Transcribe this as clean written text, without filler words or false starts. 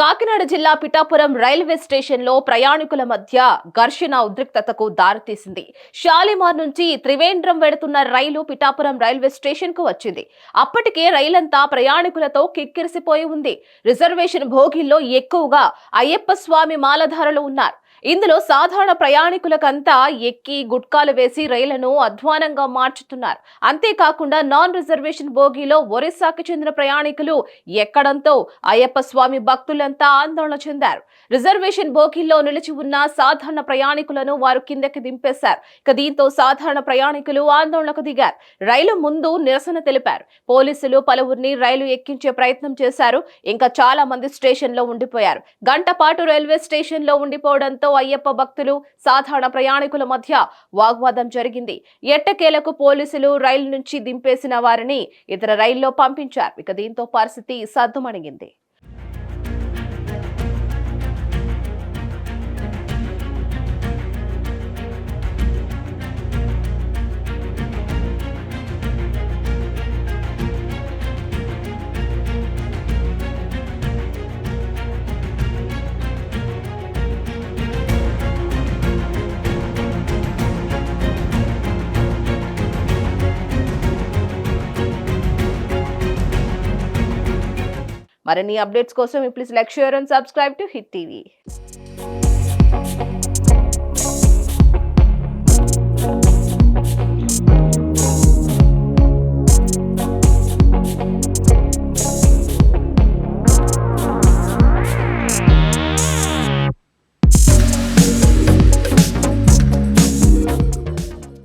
కాకినాడ జిల్లా పిఠాపురం రైల్వే స్టేషన్లో ప్రయాణికుల మధ్య ఘర్షణ ఉద్రిక్తతకు దారితీసింది. షాలిమార్ నుంచి త్రివేంద్రం వెడుతున్న రైలు పిఠాపురం రైల్వే స్టేషన్ కు వచ్చింది. అప్పటికే రైలంతా ప్రయాణికులతో కిక్కిరిసిపోయి ఉంది. రిజర్వేషన్ భోగిల్లో ఎక్కువగా అయ్యప్ప స్వామి మాలధారులు ఉన్నారు. ఇందులో సాధారణ ప్రయాణికులకంతా ఎక్కి గుట్కాలు వేసి రైళ్లను అధ్వానంగా మార్చుతున్నారు. అంతేకాకుండా నాన్ రిజర్వేషన్ బోగీలో ఒరిస్సాకు చెందిన ప్రయాణికులు ఎక్కడంతో అయ్యప్ప స్వామి భక్తులంతా ఆందోళన చెందారు. రిజర్వేషన్ బోగీల్లో నిలిచి ఉన్న సాధారణ ప్రయాణికులను వారు కిందకి దింపేశారు. దీంతో సాధారణ ప్రయాణికులు ఆందోళనకు దిగారు. రైలు ముందు నిరసన తెలిపారు. పోలీసులు పలువురిని రైలు ఎక్కించే ప్రయత్నం చేశారు. ఇంకా చాలా మంది స్టేషన్ లో ఉండిపోయారు. గంట పాటు రైల్వే స్టేషన్ లో ఉండిపోవడంతో అయ్యప్ప భక్తులు సాధారణ ప్రయాణికుల మధ్య వాగ్వాదం జరిగింది. ఎట్టకేలకు పోలీసులు రైలు నుంచి దింపేసిన వారిని ఇతర రైల్లో పంపించారు. దీంతో పరిస్థితి సద్దుమణిగింది. మరిన్ని అప్డేట్స్ కోసం please like, share and subscribe to hit TV.